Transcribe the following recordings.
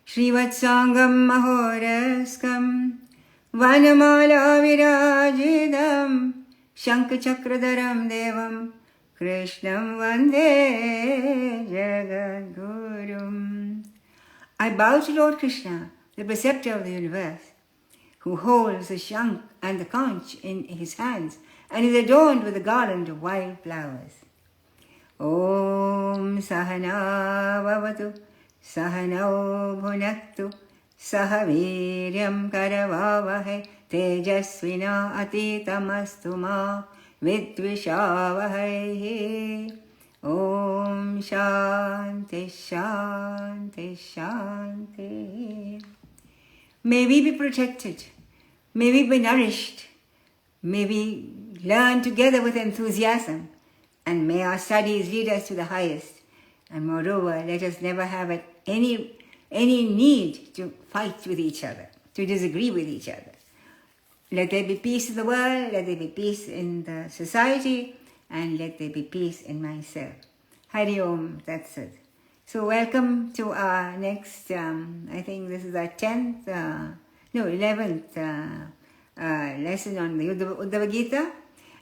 Srivatsangam Mahoraskam Vanamala Virajitam Shankachakradharam Devam Krishnam Vande Jagadgurum. I bow to Lord Krishna, the preceptor of the universe, who holds the shank and the conch in his hands and is adorned with a garland of wild flowers. Om Sahana Vavatu Sahanau Bhunaktu Sahaviryam Karavavahe Tejasvina Atitamastu Ma Vidvishavahe. Om Shanti Shanti Shanti. May we be protected, may we be nourished, may we learn together with enthusiasm, and may our studies lead us to the highest. And moreover, let us never have any need to fight with each other, to disagree with each other. Let there be peace in the world, let there be peace in the society, and let there be peace in myself. Hari Om, that's it. So welcome to our next, I think this is our 11th lesson on the Udhhava Geeta.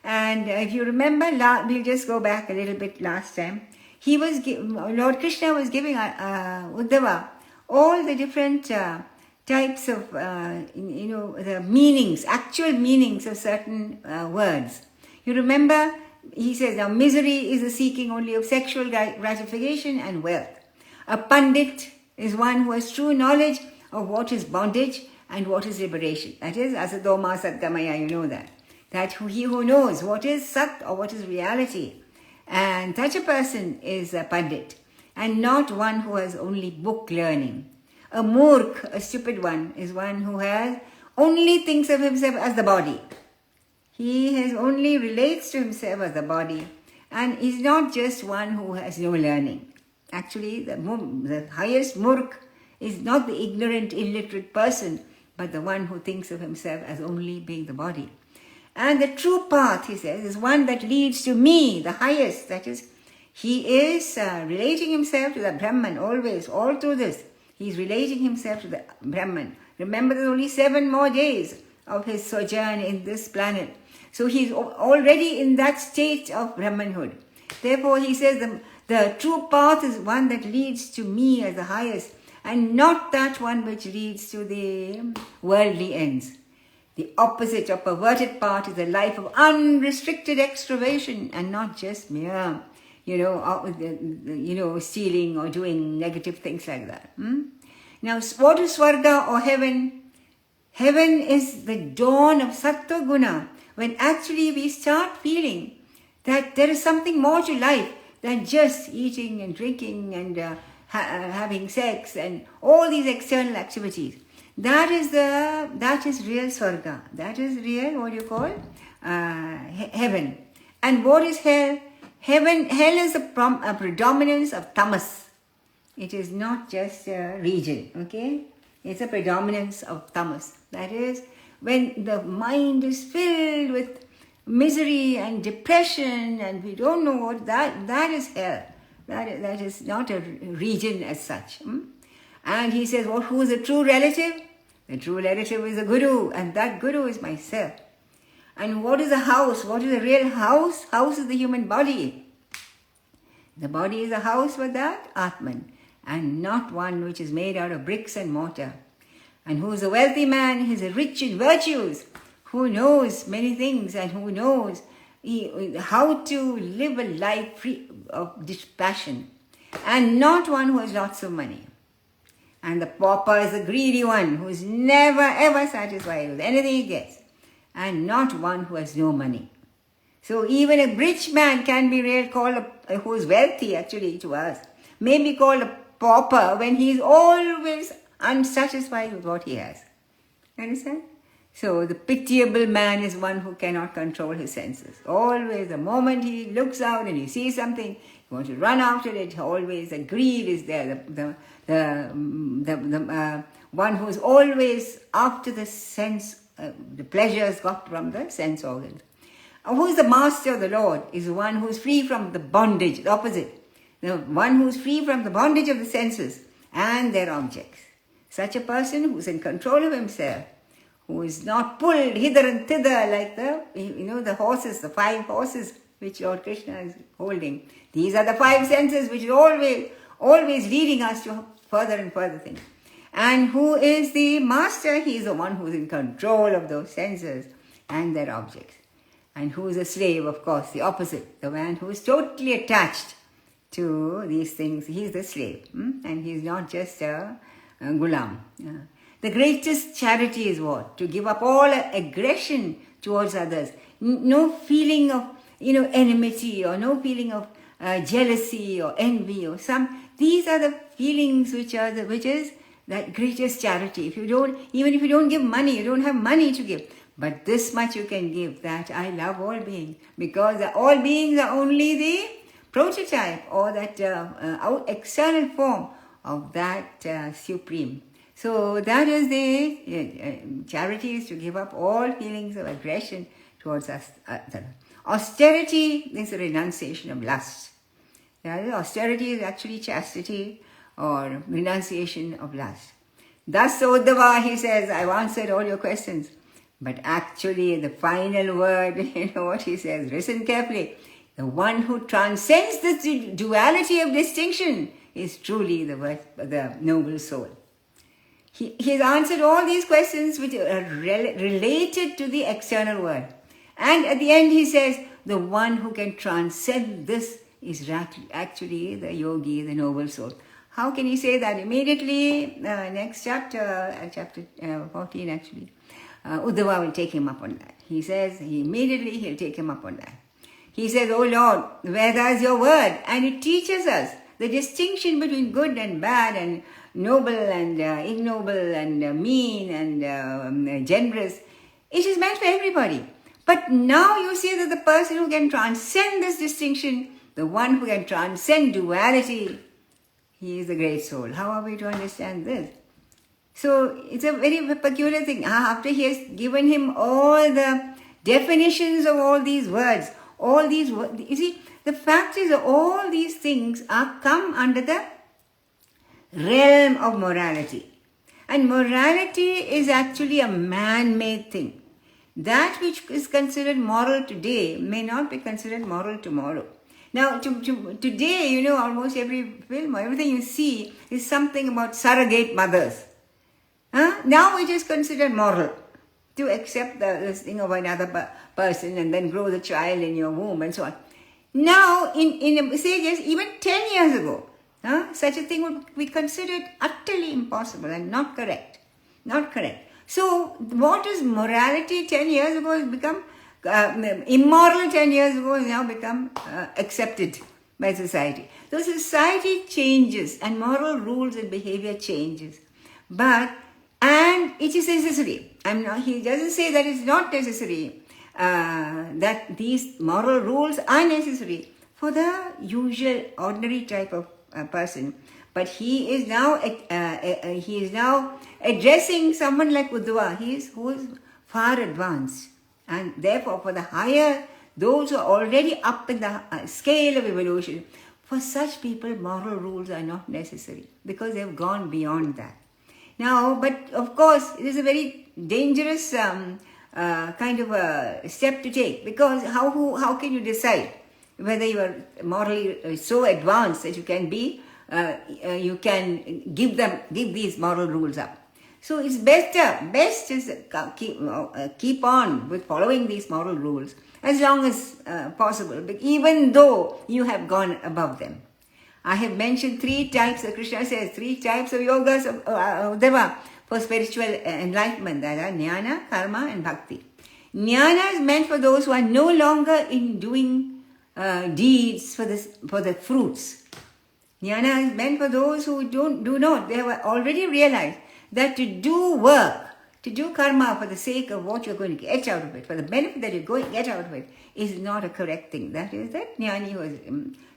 And if you remember, we'll just go back a little bit last time. Lord Krishna was giving Uddhava all the different types of, the meanings, actual meanings of certain words. You remember, he says, now misery is the seeking only of sexual gratification and wealth. A pandit is one who has true knowledge of what is bondage and what is liberation. That is, asadoma satgamaya, you know that. That he who knows what is sat or what is reality. And such a person is a pandit, and not one who has only book learning. A murk, a stupid one, is one who only thinks of himself as the body. He only relates to himself as the body, and is not just one who has no learning. Actually, the highest murk is not the ignorant, illiterate person, but the one who thinks of himself as only being the body. And the true path, he says, is one that leads to me, the highest. That is, he is relating himself to the Brahman always, all through this. He's relating himself to the Brahman. Remember, there's only 7 more days of his sojourn in this planet. So he's already in that state of Brahmanhood. Therefore, he says the true path is one that leads to me as the highest, and not that one which leads to the worldly ends. The opposite or perverted part is a life of unrestricted extravagation, and not just mere, stealing or doing negative things like that. Now, what is Swarga or heaven? Heaven is the dawn of Sattva Guna, when actually we start feeling that there is something more to life than just eating and drinking and having sex and all these external activities. That is real Swarga. That is real, heaven. And what is hell? Hell is a predominance of tamas. It is not just a region, okay? It's a predominance of tamas. That is, when the mind is filled with misery and depression and we don't know what, that is hell. That is not a region as such. And he says, who is the true relative? The true relative is the Guru, and that Guru is myself. And what is a house? What is a real house? House is the human body. The body is a house for that Atman, and not one which is made out of bricks and mortar. And who is a wealthy man? He is rich in virtues, who knows many things and who knows how to live a life free of dispassion, and not one who has lots of money. And the pauper is the greedy one who is never ever satisfied with anything he gets, and not one who has no money. So even a rich man can be who is wealthy actually to us, may be called a pauper when he is always unsatisfied with what he has. Understand? So the pitiable man is one who cannot control his senses. Always, the moment he looks out and he sees something, You want to run after it always. The greed is there. The one who's always after the sense, the pleasures got from the sense organs. Who is the master of the Lord is the one who is free from the bondage, the opposite. The one who is free from the bondage of the senses and their objects. Such a person who is in control of himself, who is not pulled hither and thither like the horses, the 5 horses which Lord Krishna is holding. These are the 5 senses which are always leading us to further and further things. And who is the master? He is the one who is in control of those senses and their objects. And who is a slave, of course, the opposite. The man who is totally attached to these things. He is the slave. And he is not just a gulam. The greatest charity is what? To give up all aggression towards others. No feeling of enmity, or no feeling of jealousy or envy or these are the feelings which is that greatest charity. Even if you don't give money, you don't have money to give, but this much you can give, that I love all beings, because all beings are only the prototype or that external form of that supreme. So that is the charity, is to give up all feelings of aggression towards us. Austerity is a renunciation of lust. Austerity is actually chastity or renunciation of lust. Thus, Udhhava, he says, I've answered all your questions. But actually, the final word, what he says, listen carefully. The one who transcends the duality of distinction is truly the noble soul. He has answered all these questions which are related to the external world. And at the end he says, the one who can transcend this is actually the yogi, the noble soul. How can he say that? Immediately, next chapter 14 actually, Udhhava will take him up on that. He says, he'll take him up on that. He says, oh Lord, Vedas is your word, and it teaches us the distinction between good and bad, and noble and ignoble, and mean and generous. It is meant for everybody. But now you see that the person who can transcend this distinction, the one who can transcend duality, he is the great soul. How are we to understand this? So it's a very peculiar thing. After he has given him all the definitions of all these words, you see, the fact is that all these things are come under the realm of morality. And morality is actually a man-made thing. That which is considered moral today may not be considered moral tomorrow. Now, today, almost every film, everything you see is something about surrogate mothers. Now it is considered moral to accept this thing of another person and then grow the child in your womb and so on. Now, in sages, even 10 years ago, such a thing would be considered utterly impossible and not correct. Not correct. So, what is morality 10 years ago has become immoral 10 years ago has now become accepted by society. So, society changes and moral rules and behavior changes. And it is necessary. He doesn't say that it's not necessary, that these moral rules are necessary for the usual, ordinary type of person. But he is now addressing someone like Udhhava, who is far advanced. And therefore, for the higher, those who are already up in the scale of evolution, for such people, moral rules are not necessary because they have gone beyond that. Now, but of course, it is a very dangerous kind of a step to take, because how can you decide whether you are morally so advanced that you can you can give these moral rules up. So it's best is keep on with following these moral rules as long as possible, but even though you have gone above them. I have mentioned 3 types, Krishna says, 3 types of yogas of Udhhava for spiritual enlightenment, that are jnana, karma and bhakti. Jnana is meant for those who are no longer in doing deeds for the fruits. Jnana is meant for those who do not. They have already realized that to do work, To do karma for the sake of what you're going to get out of it, for the benefit that you're going to get out of it, is not a correct thing. That is that jnani was.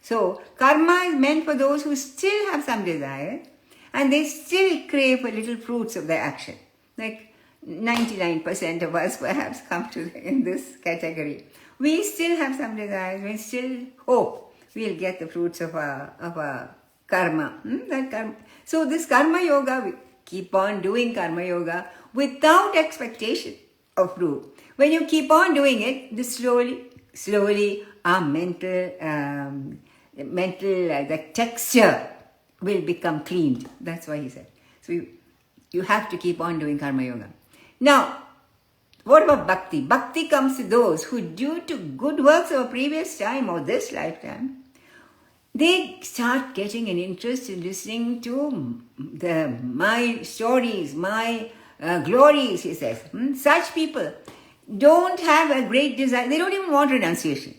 So karma is meant for those who still have some desire and they still crave for little fruits of their action. Like 99% of us perhaps come to in this category. We still have some desires. We still hope we'll get the fruits of our karma. That karma. So this karma yoga, we keep on doing karma yoga without expectation of fruit. When you keep on doing it, this slowly our mental, the texture will become cleaned. That's why he said. So you have to keep on doing karma yoga. Now, what about bhakti? Bhakti comes to those who, due to good works of a previous time or this lifetime, they start getting an interest in listening to my stories, my glories, he says. Such people don't have a great desire. They don't even want renunciation.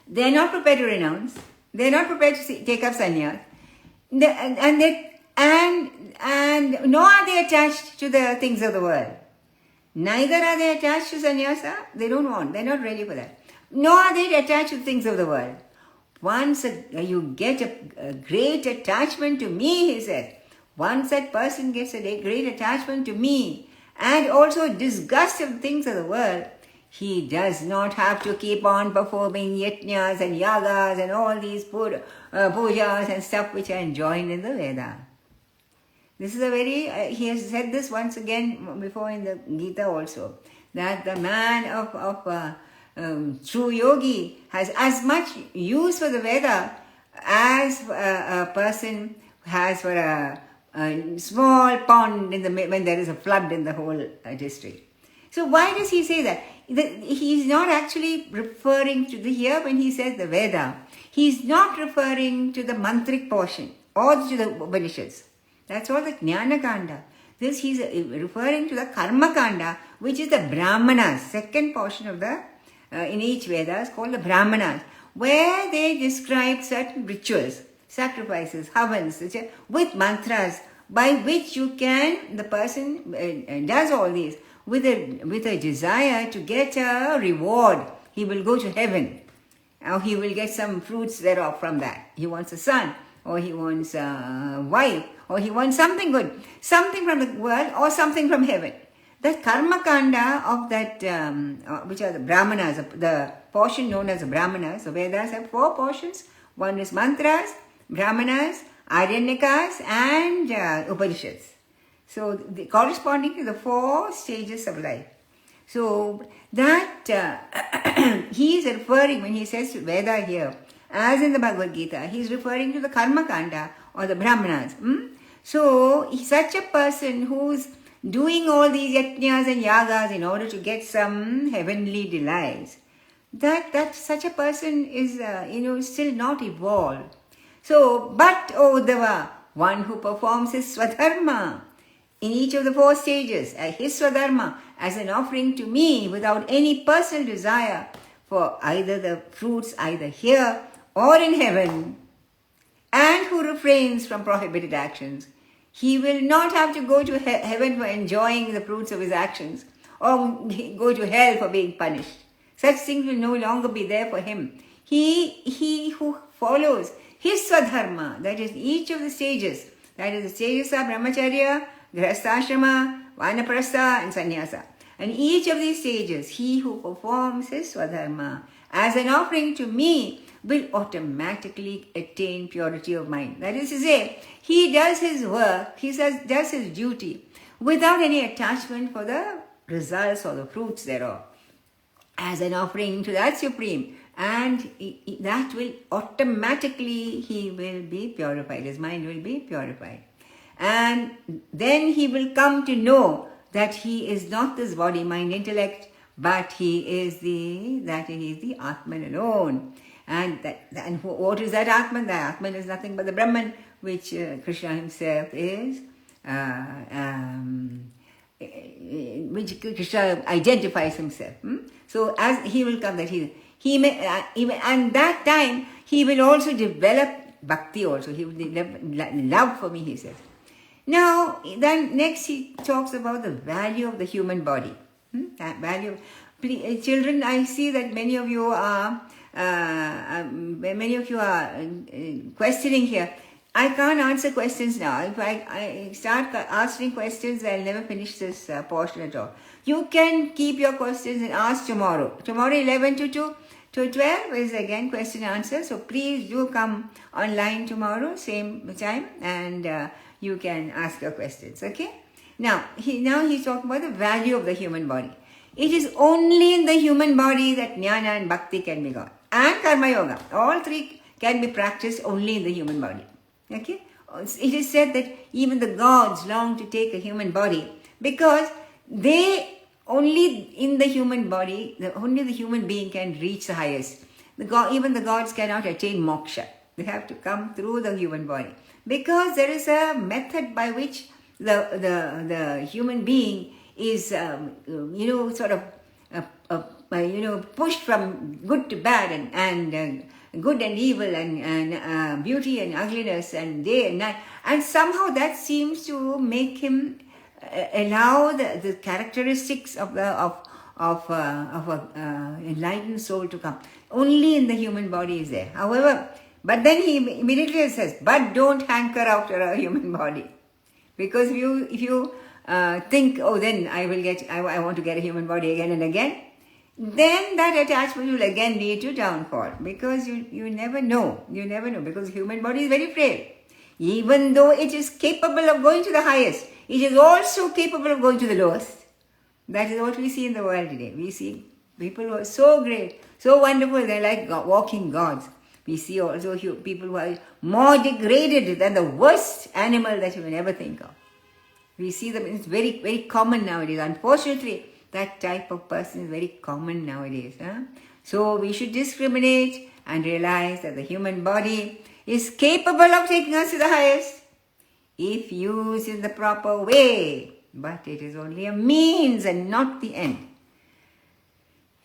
They are not prepared to renounce. They are not prepared to take up sannyas. And nor are they attached to the things of the world. Neither are they attached to sannyasa. They don't want. They're not ready for that. Nor are they attached to things of the world. Once you get a great attachment to me, he says, once that person gets a great attachment to me and also disgust of things of the world, he does not have to keep on performing yajnas and yagas and all these pujas and stuff which are enjoined in the Veda. This is a very, he has said this once again before in the Gita also, that the man of true yogi has as much use for the Veda as a person has for a small pond when there is a flood in the whole district. So why does he say that? He's not actually referring to here when he says the Veda. He's not referring to the mantric portion or to the Upanishads. That's all the Jnana Kanda. This he's referring to the Karma Kanda, which is the Brahmanas, second portion of the in each Veda is called the Brahmanas, where they describe certain rituals, sacrifices, havans, with mantras, by which the person does all these with a desire to get a reward. He will go to heaven, or he will get some fruits thereof from that. He wants a son, or he wants a wife, or he wants something good, something from the world, or something from heaven. That karma kanda of that, which are the brahmanas, the portion known as the brahmanas. The Vedas have 4 portions. One is mantras, brahmanas, aryanyakas, and Upanishads. So corresponding to the 4 stages of life. So that he is referring, when he says Veda here, as in the Bhagavad Gita, he is referring to the karma kanda or the brahmanas. So such a person who's doing all these yajnas and yagas in order to get some heavenly delights, that such a person is still not evolved. So, but O Uddhava, one who performs his swadharma in each of the 4 stages, his swadharma as an offering to me without any personal desire for either the fruits either here or in heaven, and who refrains from prohibited actions, he will not have to go to heaven for enjoying the fruits of his actions or go to hell for being punished. Such things will no longer be there for him. He who follows his swadharma, that is each of the stages, that is the stages of brahmacharya, grihastashrama, vanaprastha and sannyasa. And each of these stages, he who performs his swadharma as an offering to me will automatically attain purity of mind. That is to say, he does his work, he does his duty without any attachment for the results or the fruits thereof, as an offering to that Supreme. And that will automatically, he will be purified, his mind will be purified. And then he will come to know that he is not this body, mind, intellect, but he is the Atman alone. And what is that Atman? The Atman is nothing but the Brahman, which Krishna himself is, which Krishna identifies himself. So as he will come, that he may, and that time he will also develop bhakti also. He will develop love for me, he says. Now, then next he talks about the value of the human body. That value. Children, I see that many of you are questioning here. I can't answer questions now. If I start answering questions, I'll never finish this portion at all. You can keep your questions and ask tomorrow. Tomorrow 11 to 12 is again question and answer. So please do come online tomorrow, same time, and you can ask your questions. Okay? Now he's talking about the value of the human body. It is only in the human body that jnana and bhakti can be got. And karma yoga. All three can be practiced only in the human body. Okay? It is said that even the gods long to take a human body because they only in the human body, only the human being can reach the highest. Even the gods cannot attain moksha. They have to come through the human body. Because there is a method by which the human being is, sort of, pushed from good to bad and good and evil and beauty and ugliness and day and night. And somehow that seems to make him allow the characteristics of enlightened soul to come. Only in the human body is there. However, but then he immediately says, but don't hanker after a human body. Because if you think, oh, then I want to get a human body again and again, then that attachment will again lead to downfall. Because you never know. You never know. Because the human body is very frail. Even though it is capable of going to the highest, it is also capable of going to the lowest. That is what we see in the world today. We see people who are so great, so wonderful, they're like walking gods. We see also people who are more degraded than the worst animal that you will ever think of. We see them, it's very, very common nowadays. Unfortunately, that type of person is very common nowadays. So we should discriminate and realize that the human body is capable of taking us to the highest if used in the proper way. But it is only a means and not the end.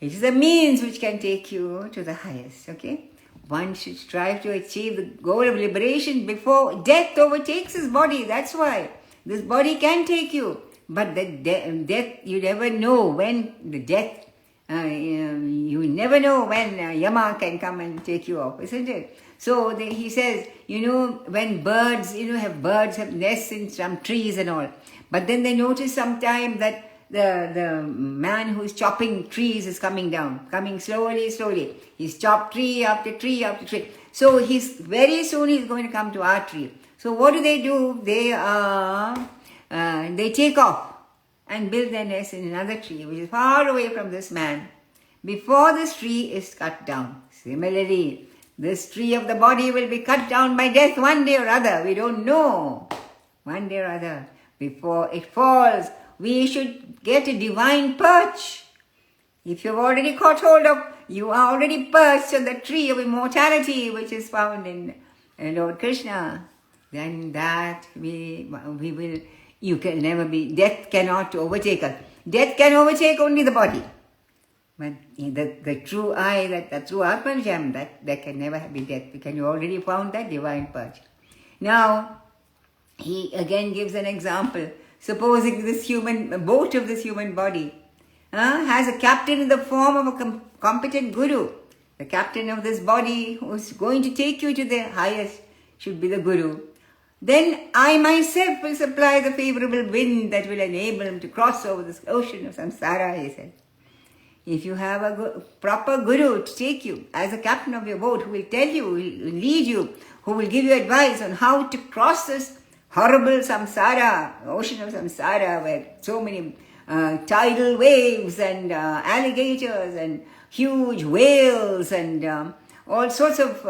It is a means which can take you to the highest, okay? One should strive to achieve the goal of liberation before death overtakes his body. That's why this body can take you. But the death, you never know when the death, you never know when Yama can come and take you off, isn't it? So he says, when birds, birds have nests in some trees and all. But then they notice sometime that the man who is chopping trees is coming down, coming slowly. He's chopped tree after tree after tree. So very soon he's going to come to our tree. So what do? They take off and build their nest in another tree which is far away from this man before this tree is cut down. Similarly, this tree of the body will be cut down by death one day or other. We don't know. One day or other. Before it falls, we should get a divine perch. If you've already caught hold of, you are already perched on the tree of immortality which is found in Lord Krishna, then that you can never be, death cannot overtake us. Death can overtake only the body. But the true I, the true Atmanjam, that can never be death because you already found that divine perch. Now, he again gives an example. Supposing this boat of this human body has a captain in the form of a competent guru. The captain of this body who's going to take you to the highest should be the guru. Then I myself will supply the favorable wind that will enable him to cross over this ocean of samsara, he said. If you have a proper guru to take you as a captain of your boat who will tell you, who will lead you, who will give you advice on how to cross this horrible samsara, ocean of samsara, where so many tidal waves and alligators and huge whales and all sorts of,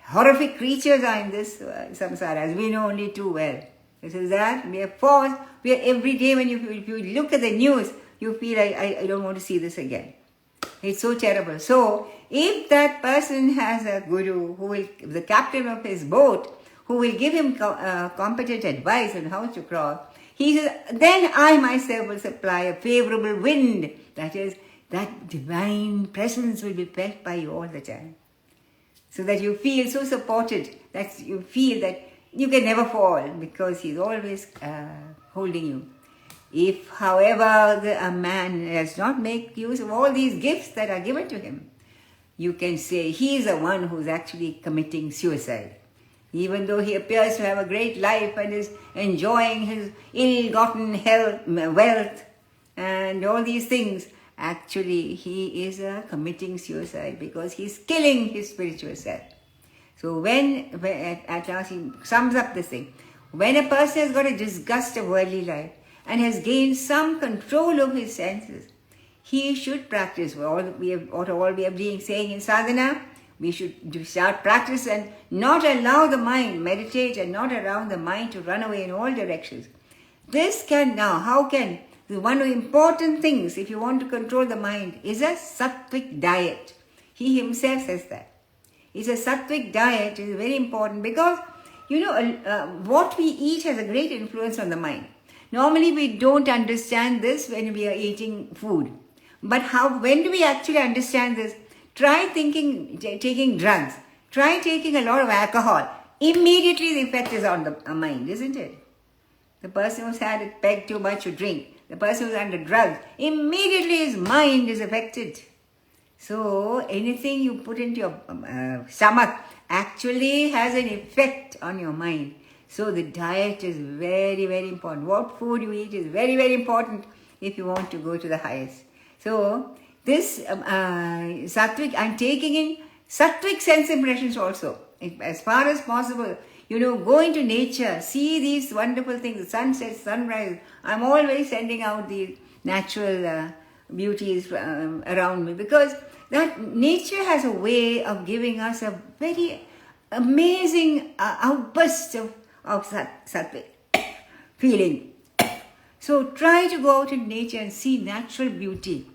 horrific creatures are in this samsara, as we know only too well. This is that we are forced. We are every day if you look at the news, you feel I don't want to see this again. It's so terrible. So if that person has a guru who will, the captain of his boat, who will give him competent advice on how to cross, he says, then I myself will supply a favorable wind. That is, that divine presence will be felt by you all the time. So that you feel so supported, that you feel that you can never fall because he's always holding you. If, however, a man does not make use of all these gifts that are given to him, you can say he is the one who's actually committing suicide. Even though he appears to have a great life and is enjoying his ill-gotten wealth and all these things, actually he is committing suicide because he's killing his spiritual self. So when at last he sums up this thing, when a person has got a disgust of worldly life and has gained some control of his senses, he should practice what we have been saying in sadhana. We should start practice and not allow the mind, meditate and not allow the mind to run away in all directions. This can now, how can, one of the important things if you want to control the mind is a sattvic diet. He himself says that. It's a sattvic diet is very important because, what we eat has a great influence on the mind. Normally we don't understand this when we are eating food. But when do we actually understand this? Try taking drugs. Try taking a lot of alcohol. Immediately the effect is on the mind, isn't it? The person who's had a peg too much to drink, the person who's under drugs, immediately his mind is affected. So anything you put into your stomach actually has an effect on your mind. So the diet is very, very important. What food you eat is very, very important if you want to go to the highest. So this sattvic, I'm taking in sattvic sense impressions also. As far as possible, go into nature, see these wonderful things, the sunset, sunrise. I'm always sending out the natural beauties around me because that nature has a way of giving us a very amazing outburst of sattvic feeling. So try to go out in nature and see natural beauty.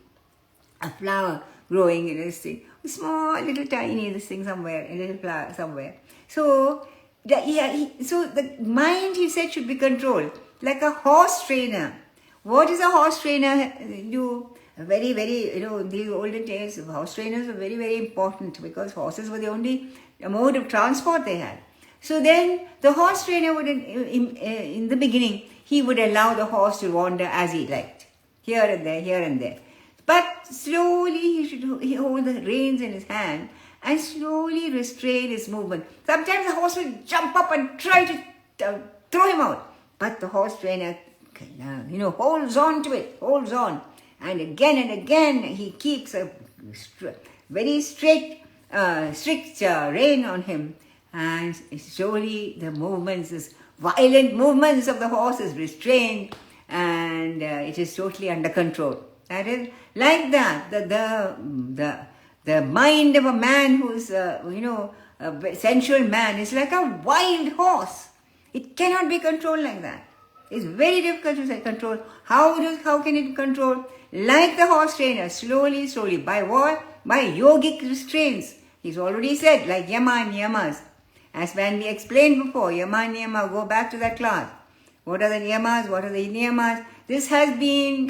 A flower growing in this thing, a small little tiny this thing somewhere, a little flower somewhere. So the mind, he said, should be controlled like a horse trainer. What does a horse trainer do? Very, very, in the olden days, horse trainers were very, very important because horses were the only mode of transport they had. So then the horse trainer would, in the beginning, he would allow the horse to wander as he liked, here and there, here and there. But slowly he should hold the reins in his hand and slowly restrain his movement. Sometimes the horse will jump up and try to throw him out. But the horse trainer, holds on to it, holds on. And again he keeps a very strict rein on him. And slowly the movements, this violent movements of the horse is restrained and it is totally under control. That is like that. The mind of a man who's, a sensual man is like a wild horse. It cannot be controlled like that. It's very difficult to control. How can it control? Like the horse trainer, slowly. By what? By yogic restraints. He's already said, like yama and yamas. As when we explained before, yama and yama, go back to that class. What are the yamas? What are the niyamas? This has been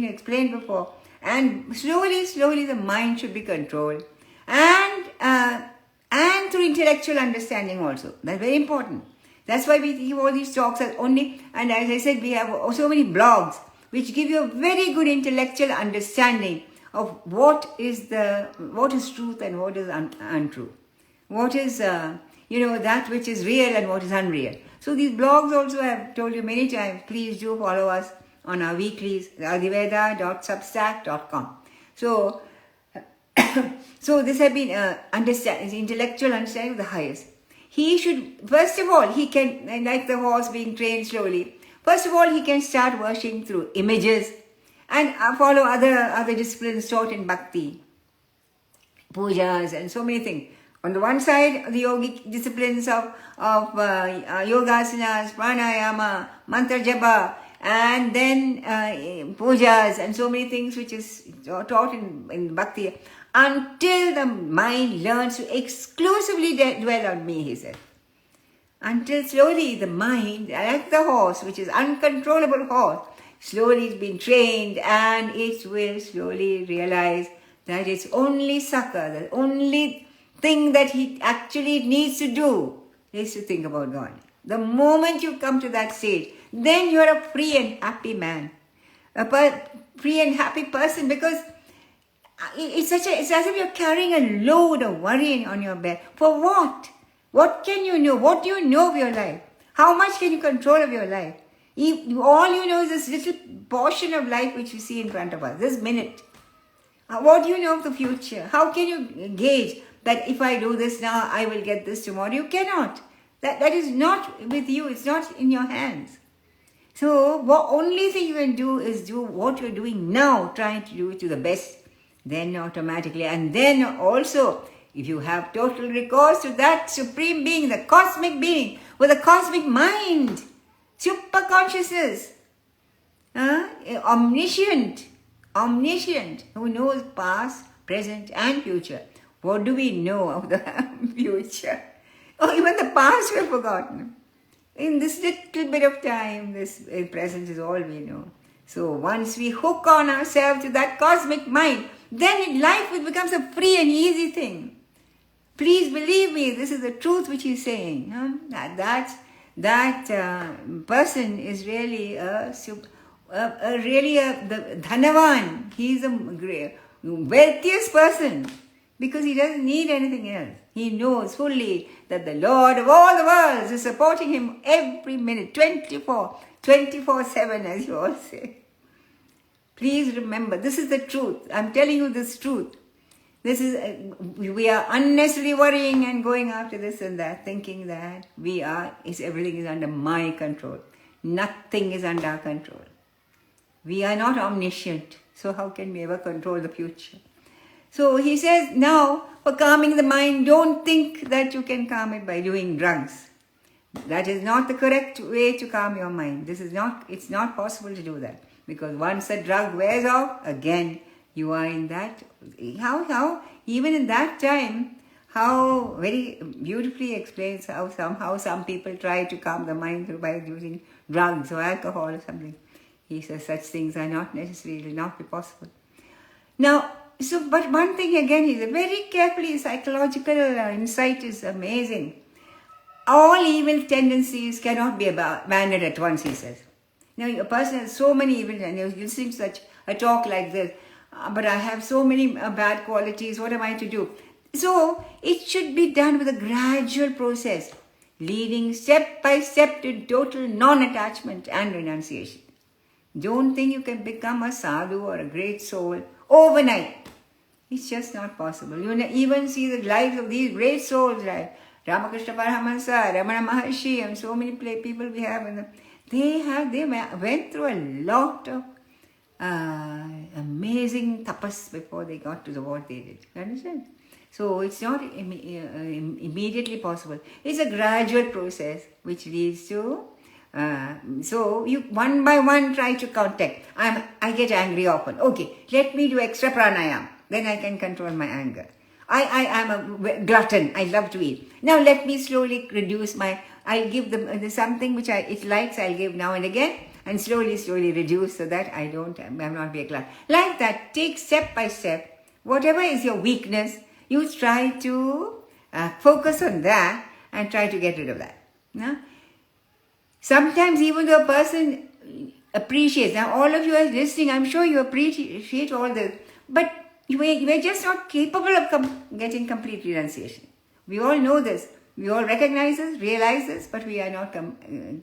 explained before. And slowly the mind should be controlled. And through intellectual understanding also. That's very important. That's why we give all these talks only, and as I said, we have so many blogs which give you a very good intellectual understanding of what is truth and what is untrue. What is, that which is real and what is unreal. So these blogs also I have told you many times, please do follow us on our weeklies, adiveda.substack.com. So this has been intellectual understanding of the highest. He should, first of all, he can, like the horse being trained slowly, first of all, he can start worshipping through images and follow other disciplines taught in bhakti, pujas and so many things. On the one side, the yogic disciplines of yogasanas, pranayama, mantra japa, and then pujas and so many things which is taught in bhakti, until the mind learns to exclusively dwell on me, he said. Until slowly the mind, like the horse, which is uncontrollable horse, slowly it's been trained and it will slowly realize that its only succor, the only thing that he actually needs to do is to think about God. The moment you come to that stage, then you are a free and happy man. Free and happy person, because it's as if you're carrying a load of worry on your back. For what? What can you know? What do you know of your life? How much can you control of your life? All you know is this little portion of life which you see in front of us, this minute. What do you know of the future? How can you gauge that if I do this now, I will get this tomorrow? You cannot. That is not with you. It's not in your hands. So, only thing you can do is do what you're doing now, trying to do it to the best. Then automatically, and then also, if you have total recourse to that supreme being, the cosmic being, with a cosmic mind, super consciousness, omniscient, who knows past, present and future. What do we know of the future? Oh, even the past we've forgotten. In this little bit of time, this present is all we know. So once we hook on ourselves to that cosmic mind, then life becomes a free and easy thing. Please believe me, this is the truth which he's saying. That person is really the Dhanavan. He's the wealthiest person, because he doesn't need anything else. He knows fully that the Lord of all the worlds is supporting him every minute, 24/7, as you all say. Please remember, this is the truth. I'm telling you this truth. This is, we are unnecessarily worrying and going after this and that, thinking that everything is under my control. Nothing is under our control. We are not omniscient, so how can we ever control the future? So he says, now, for calming the mind, don't think that you can calm it by doing drugs. That is not the correct way to calm your mind. It's not possible to do that. Because once the drug wears off, again, you are in that. How even in that time, how very beautifully explains how somehow some people try to calm the mind by using drugs or alcohol or something. He says such things are not necessary, will not be possible. Now, but one thing again, he's very carefully, psychological insight is amazing. All evil tendencies cannot be abandoned at once, he says. Now, a person has so many evil tendencies, you listen to such a talk like this, but I have so many bad qualities, what am I to do? So, it should be done with a gradual process, leading step by step to total non-attachment and renunciation. Don't think you can become a sadhu or a great soul overnight. It's just not possible. You even see the lives of these great souls, right? Ramakrishna Paramahansa, Ramana Maharshi, and so many people we have. They went through a lot of amazing tapas before they got to what they did. You understand? So it's not immediately possible. It's a gradual process which leads to. So you one by one try to contact. I get angry often. Okay, let me do extra pranayam. Then I can control my anger. I am a glutton. I love to eat. Now let me slowly reduce I'll give them something which it likes. I'll give now and again, and slowly reduce so that I'm not be a glutton. Like that, take step by step. Whatever is your weakness, you try to focus on that and try to get rid of that. No? Sometimes even though a person appreciates, now all of you are listening, I'm sure you appreciate all this, but we're just not capable of getting complete renunciation. We all know this. We all recognize this, realize this, but we are not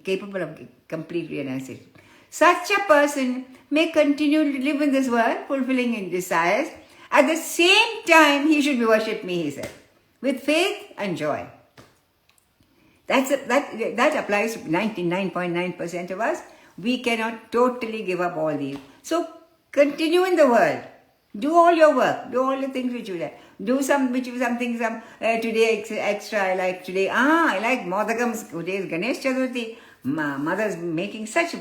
capable of complete renunciation. Such a person may continue to live in this world, fulfilling his desires. At the same time, he should worship me, he said, with faith and joy. That applies to 99.9% of us. We cannot totally give up all these. So continue in the world. Do all your work. Do all the things which you like. Do something today extra. I like today. I like modakams. Today is Ganesh Chaturthi. Mother's making such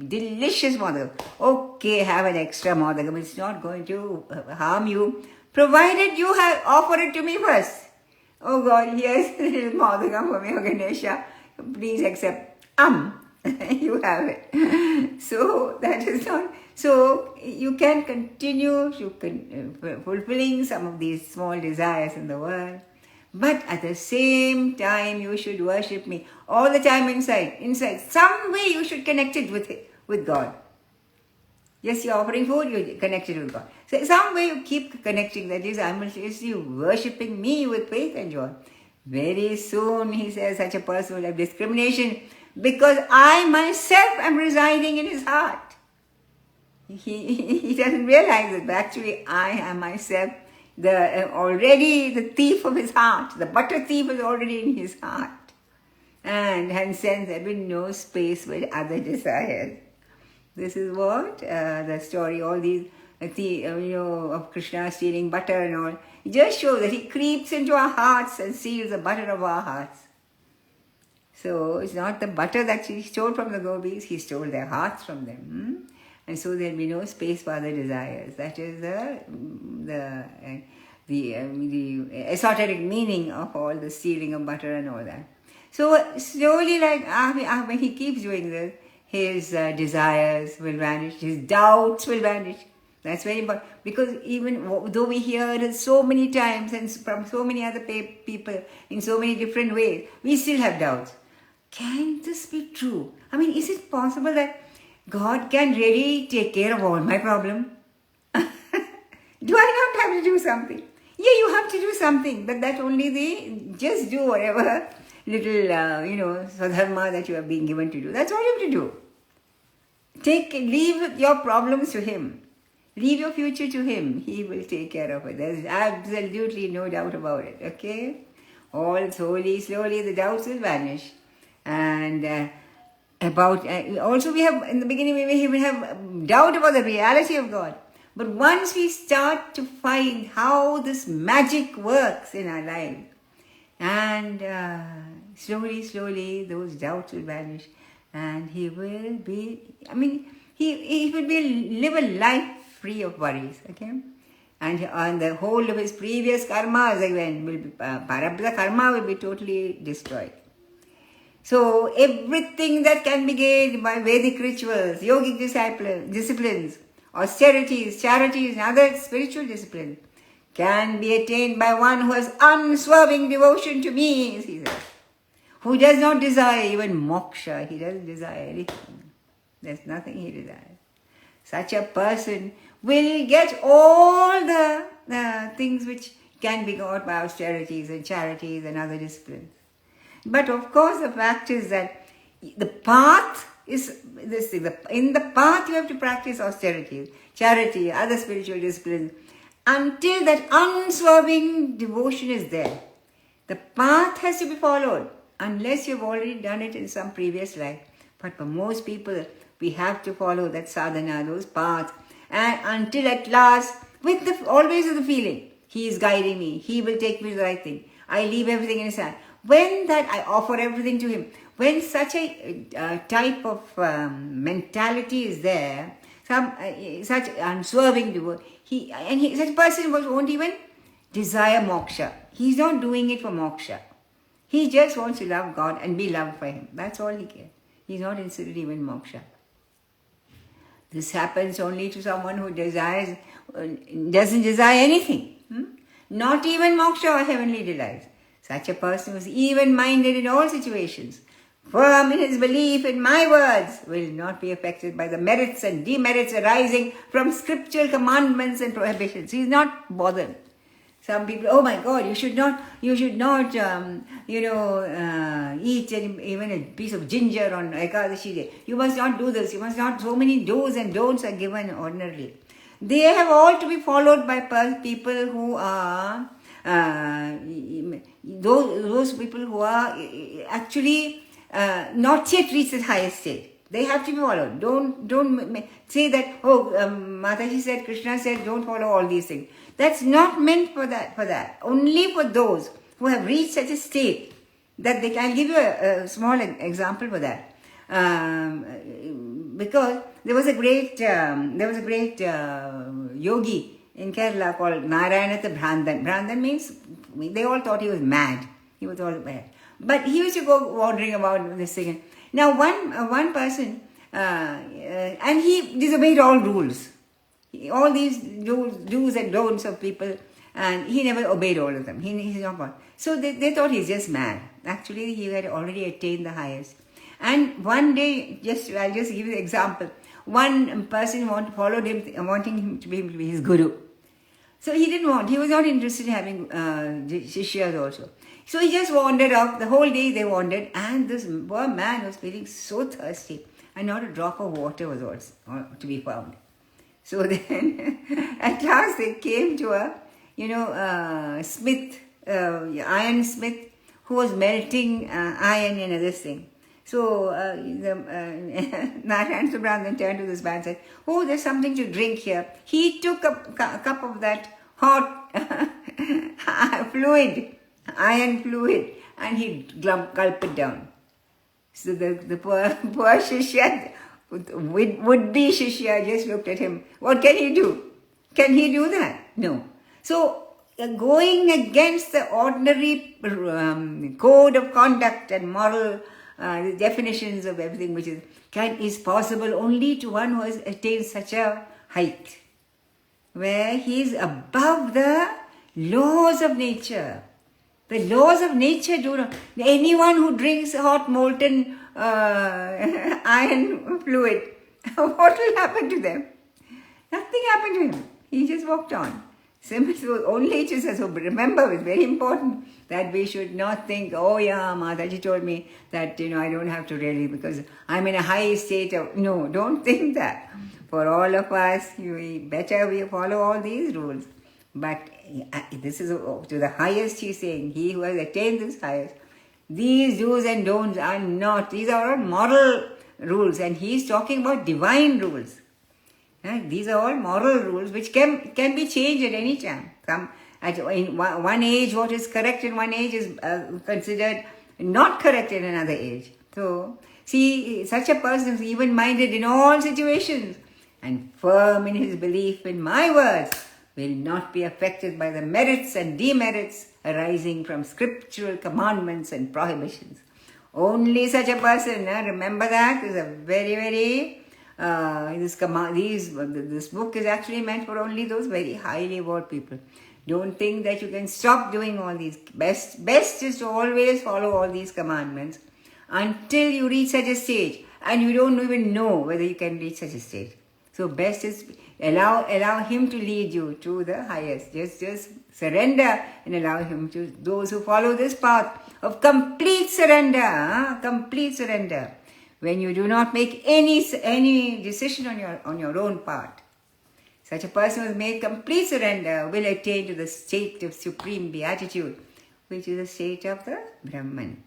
delicious modakam. Okay, have an extra modakam. It's not going to harm you, provided you offer it to me first. Oh God, here's a little modakam for me, oh Ganesha. Please accept. You have it. So that is not. So you can continue fulfilling some of these small desires in the world, But at the same time, you should worship me all the time inside. Some way you should connect it with God. Yes, you're offering food, you're connected with God. So some way you keep connecting, that is, you worshipping me with faith and joy. Very soon, he says, such a person will have discrimination because I myself am residing in his heart. He doesn't realize it, but actually I am myself already the thief of his heart. The butter thief is already in his heart. And hence there will be no space for other desires. This is what the story, all these, of Krishna stealing butter and all. It just shows that he creeps into our hearts and steals the butter of our hearts. So it's not the butter that he stole from the gopis, he stole their hearts from them. And so there will be no space for other desires. That is the esoteric meaning of all the stealing of butter and all that. So slowly, when he keeps doing this, his desires will vanish, his doubts will vanish. That's very important. Because even though we hear it so many times and from so many other people in so many different ways, we still have doubts. Can this be true? I mean, is it possible that God can really take care of all my problems? Do I not have to do something? Yeah, you have to do something, but that only just do whatever little, sadharma that you have been given to do. That's all you have to do. Leave your problems to him. Leave your future to him. He will take care of it. There's absolutely no doubt about it. Okay? All slowly the doubts will vanish. And also we have, in the beginning, we will have doubt about the reality of God. But once we start to find how this magic works in our life, and slowly those doubts will vanish, and he will be, he will live a life free of worries, okay? And on the whole of his previous karmas again, parabdha karma will be totally destroyed. So everything that can be gained by Vedic rituals, yogic disciplines, austerities, charities, and other spiritual disciplines can be attained by one who has unswerving devotion to me, he says. Who does not desire even moksha. He doesn't desire anything. There's nothing he desires. Such a person will get all the things which can be got by austerities and charities and other disciplines. But of course, the fact is that the path is this thing. In the path, you have to practice austerities, charity, other spiritual disciplines, until that unswerving devotion is there. The path has to be followed, unless you've already done it in some previous life. But for most people, we have to follow that sadhana, those paths, and until at last, always with the feeling, he is guiding me, he will take me to the right thing. I leave everything in his hand. When that I offer everything to him, when such a type of mentality is there, such unswerving devotion, such a person won't even desire moksha. He's not doing it for moksha. He just wants to love God and be loved by him. That's all he cares. He's not interested even in moksha. This happens only to someone who doesn't desire anything. Not even moksha or heavenly delights. Such a person who is even-minded in all situations, firm in his belief in my words, will not be affected by the merits and demerits arising from scriptural commandments and prohibitions. He is not bothered. Some people, oh my God, you should not eat even a piece of ginger on Ekadashi day. You must not do this. You must not. So many do's and don'ts are given ordinarily. They have all to be followed by people who are those people who are actually not yet reached the highest state. They have to be followed. Don't say that, Mataji said, Krishna said, don't follow all these things. That's not meant for that. Only for those who have reached such a state that they can. Give you a small example for that. Because there was a great yogi in Kerala called Narayanatha Bhrandan. Bhrandan means, they all thought he was mad. He was all mad. But he used to go wandering about this thing. Now one person, and he disobeyed all rules. All these do's and don'ts of people, and he never obeyed all of them. He's not one. So they thought he's just mad. Actually, he had already attained the highest. And one day, I'll just give you an example. One person followed him, wanting him to be his guru. So he was not interested in having shishyas also. So he just wandered off. The whole day they wandered, and this poor man was feeling so thirsty, and not a drop of water was also to be found. So then, at last they came to a smith, iron smith, who was melting iron in this thing. So Narayan Subramanian turned to this man and said, "Oh, there's something to drink here." He took a cup of that hot fluid, iron fluid, and he gulped it down. So the poor Shishya, would-be Shishya, just looked at him. What can he do? Can he do that? No. So going against the ordinary code of conduct and moral the definitions of everything which is possible only to one who has attained such a height, where he is above the laws of nature. The laws of nature do not. Anyone who drinks hot molten iron fluid, what will happen to them? Nothing happened to him. He just walked on. So only it says, so remember, it's very important that we should not think, oh yeah, Mataji told me that, I don't have to really, because I'm in a high state of, no, don't think that. For all of us, we follow all these rules. But this is to the highest, he's saying, he who has attained this highest. These do's and don'ts are not, these are all moral rules, and he's talking about divine rules. These are all moral rules which can be changed at any time. In one age, what is correct in one age is considered not correct in another age. So, see, such a person is even-minded in all situations and firm in his belief in my words will not be affected by the merits and demerits arising from scriptural commandments and prohibitions. Only such a person, remember that, is a very, very... This book is actually meant for only those very highly evolved people. Don't think that you can stop doing all these. Best is to always follow all these commandments until you reach such a stage, and you don't even know whether you can reach such a stage. So best is allow him to lead you to the highest. Just surrender and allow him to. Those who follow this path of complete surrender, complete surrender. When you do not make any decision on your own part, such a person who has made complete surrender will attain to the state of supreme beatitude, which is the state of the Brahman.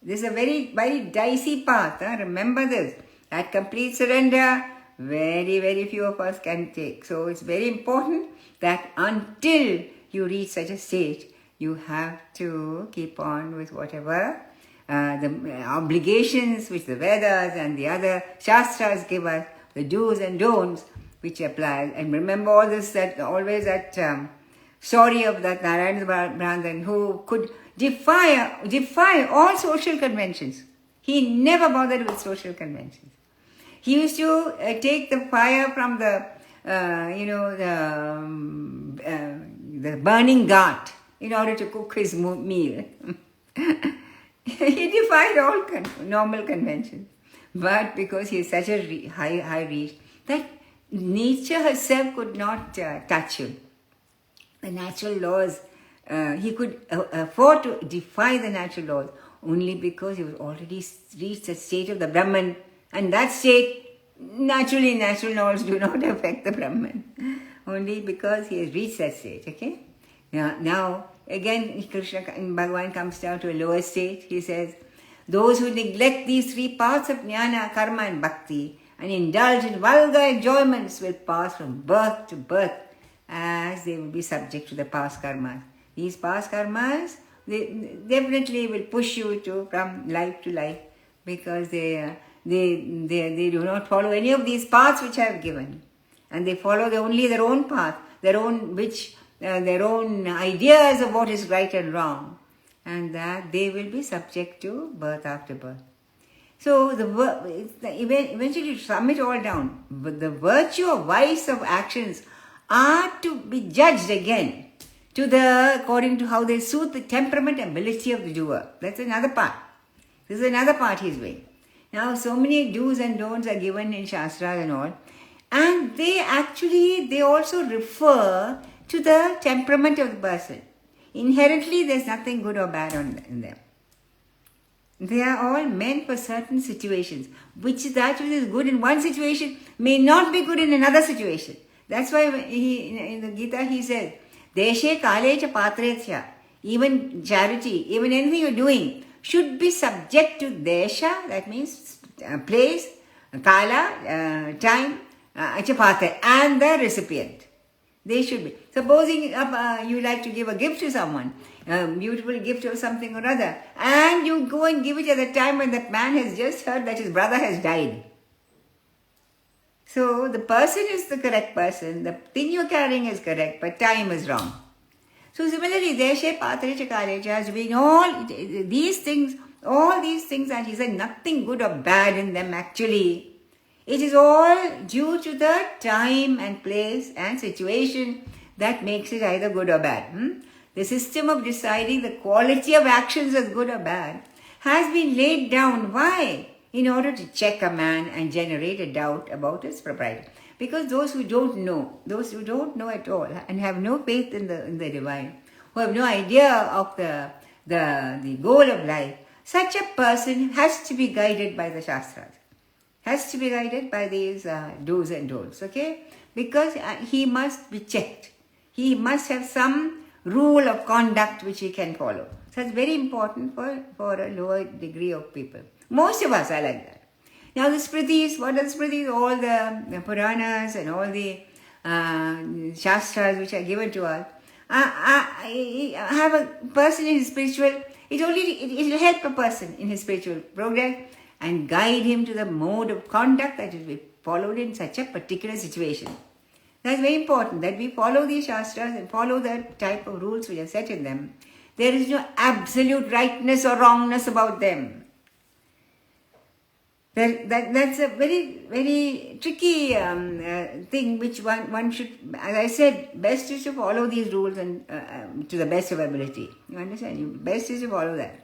This is a very, very dicey path. Remember this. That complete surrender, very, very few of us can take. So it's very important that until you reach such a state, you have to keep on with whatever the obligations which the Vedas and the other Shastras give us, the do's and don'ts which apply. And remember all this, always that story of that Narayan Brahman who could defy all social conventions. He never bothered with social conventions. He used to take the fire from the burning ghat in order to cook his meal. He defied all normal conventions. But because he is such a high reach, that nature herself could not touch him. The natural laws, he could afford to defy the natural laws only because he was already reached the state of the Brahman. And that state, naturally, natural laws do not affect the Brahman. Only because he has reached that state, okay? Now again, Krishna Bhagavan comes down to a lower state. He says, those who neglect these three paths of jnana, karma and bhakti and indulge in vulgar enjoyments will pass from birth to birth as they will be subject to the past karmas. These past karmas, they definitely will push you from life to life because they do not follow any of these paths which I have given. And they follow only their own path, their own ideas of what is right and wrong, and that they will be subject to birth after birth. So eventually to sum it all down, the virtue or vice of actions are to be judged again according to how they suit the temperament and ability of the doer. That's another part. This is another part he's doing. Now, so many do's and don'ts are given in Shastras and all, and they also refer to the temperament of the person. Inherently, there's nothing good or bad in them. They are all meant for certain situations, which is good in one situation may not be good in another situation. That's why in the Gita he says, Deshe kalecha patretya, even charity, even anything you're doing, should be subject to desha, that means place, kala, time, achapatra, and the recipient. They should be. Supposing you like to give a gift to someone, a beautiful gift or something or other, and you go and give it at the time when that man has just heard that his brother has died. So the person is the correct person, the thing you're carrying is correct, but time is wrong. So similarly, Deshe Patrecha Kalecha has been all these things that he said nothing good or bad in them actually. It is all due to the time and place and situation that makes it either good or bad. The system of deciding the quality of actions as good or bad has been laid down. Why? In order to check a man and generate a doubt about his propriety. Because those who don't know at all and have no faith in the divine, who have no idea of the goal of life, such a person has to be guided by the Shastras. Has to be guided by these do's and don'ts, okay? Because he must be checked. He must have some rule of conduct which he can follow. So it's very important for a lower degree of people. Most of us are like that. Now the Smritis, what are the Smritis? All the Puranas and all the Shastras which are given to us. Have a person in his spiritual, it will help a person in his spiritual progress and guide him to the mode of conduct that will be followed in such a particular situation. That's very important, that we follow these Shastras and follow the type of rules which are set in them. There is no absolute rightness or wrongness about them. That's a very, very tricky thing which one should, as I said, best is to follow these rules and to the best of ability. You understand? Best is to follow that.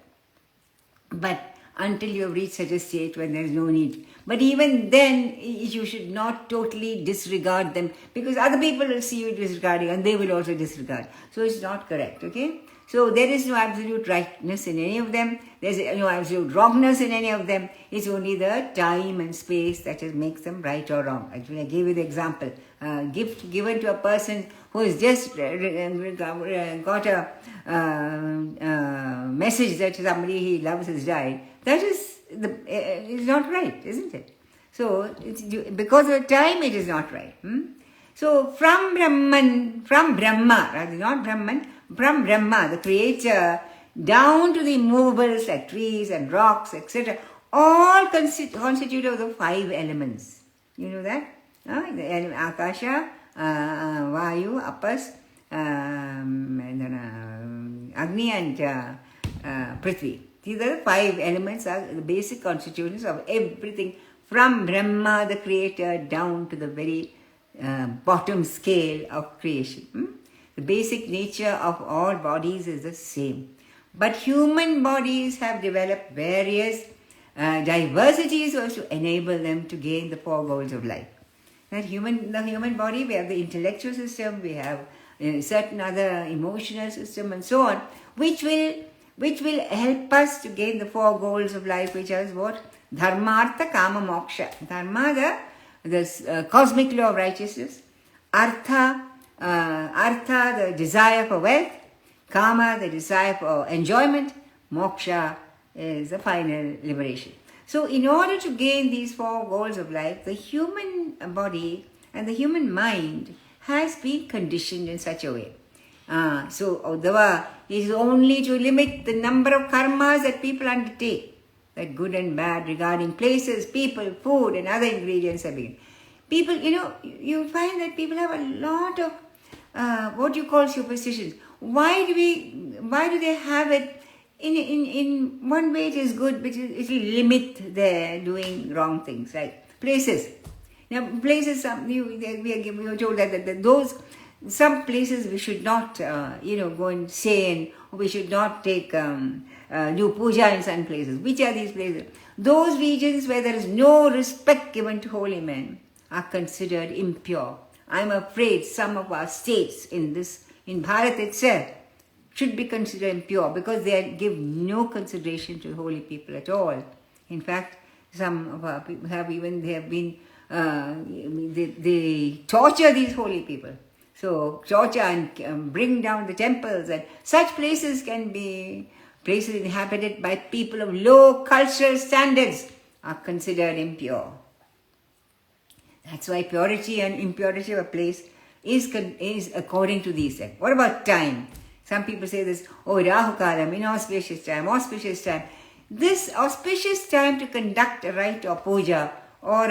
But until you have reached such a state when there is no need. But even then, you should not totally disregard them, because other people will see you disregarding and they will also disregard. So it's not correct, okay? So there is no absolute rightness in any of them. There's no absolute wrongness in any of them. It's only the time and space that makes them right or wrong. Actually, I gave you the example. Gift given to a person who has just got a message that somebody he loves has died. That is not right, isn't it? So, because of the time, it is not right. So, from Brahma, rather not Brahman, from Brahma, the creator, down to the immovables like trees and rocks, etc., all constitute of the 5 elements. You know that? The Akasha, Vayu, Apas, Agni and Prithvi. These are the 5 elements, are the basic constitutions of everything from Brahma, the creator, down to the very bottom scale of creation. The basic nature of all bodies is the same. But human bodies have developed various diversities also to enable them to gain the 4 goals of life. The human body, we have the intellectual system, we have certain other emotional system and so on, which will help us to gain the 4 goals of life, which are what? Dharma, Artha, Kama, Moksha. Dharma, the cosmic law of righteousness. Artha, the desire for wealth. Kama, the desire for enjoyment. Moksha is the final liberation. So in order to gain these 4 goals of life, the human body and the human mind has been conditioned in such a way. So Udhhava is only to limit the number of karmas that people undertake, that good and bad regarding places, people, food and other ingredients have been. People, you find that people have a lot of what you call superstitions. Why do they have it? In one way it is good, but it will limit their doing wrong things, right? Places. Now, places, we were told that those some places we should not, go and say, and we should not take, do puja in some places. Which are these places? Those regions where there is no respect given to holy men are considered impure. I am afraid some of our states in Bharat itself should be considered impure because they give no consideration to holy people at all. In fact, some of our people they torture these holy people. So torture and bring down the temples, and such places can be places inhabited by people of low cultural standards are considered impure. That's why purity and impurity of a place is according to these things. What about time? Some people say this, Rahu Kalam, inauspicious time, auspicious time. This auspicious time to conduct a rite or puja or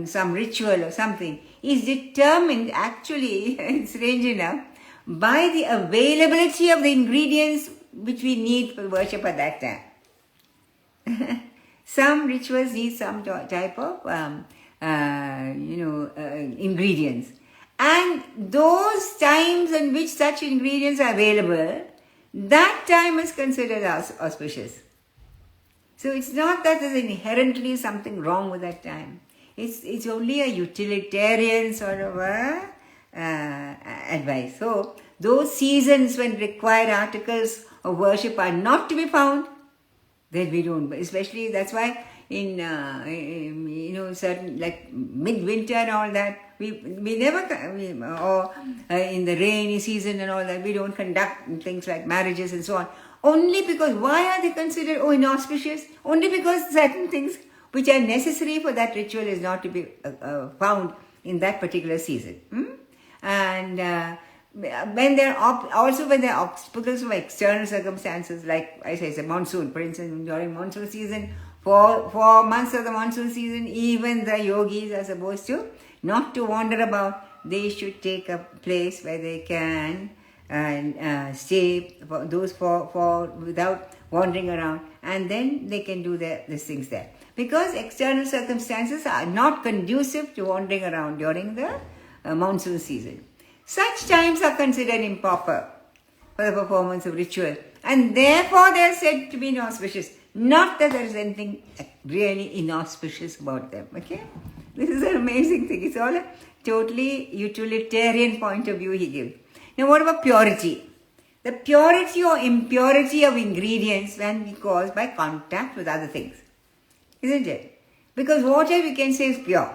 some ritual or something is determined, actually, it's strange enough, by the availability of the ingredients which we need for worship at that time. Some rituals need some type of ingredients. And those times in which such ingredients are available, that time is considered as auspicious. So it's not that there's inherently something wrong with that time. It's only a utilitarian sort of advice. So those seasons when required articles of worship are not to be found, then we don't. Especially that's why in certain like midwinter and all that, we never or in the rainy season and all that, we don't conduct things like marriages and so on. Only because, why are they considered inauspicious? Only because certain things which are necessary for that ritual is not to be found in that particular season. And when there are obstacles from external circumstances, like I say, it's a monsoon, for instance, during monsoon season, for months of the monsoon season, even the yogis are supposed to not to wander about. They should take a place where they can stay for without wandering around, and then they can do these things there. Because external circumstances are not conducive to wandering around during the monsoon season. Such times are considered improper for the performance of ritual, and therefore they are said to be inauspicious. Not that there is anything really inauspicious about them. Okay, this is an amazing thing. It's all a totally utilitarian point of view he gives. Now, what about purity? The purity or impurity of ingredients can be caused by contact with other things, isn't it? Because water we can say is pure.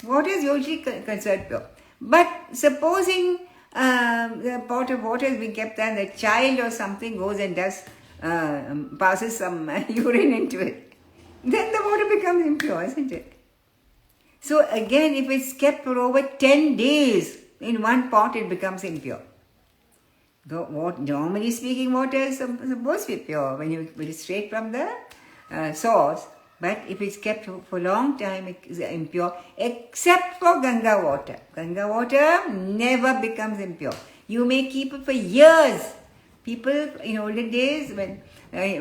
Water is usually considered pure. But supposing the pot of water is being kept there and the child or something goes and passes some urine into it, then the water becomes impure, isn't it? So again, if it's kept for over 10 days in one pot, it becomes impure. Normally speaking, water is supposed to be pure when you put it straight from the source. But if it's kept for a long time, it is impure, except for Ganga water. Ganga water never becomes impure. You may keep it for years. People in olden days, when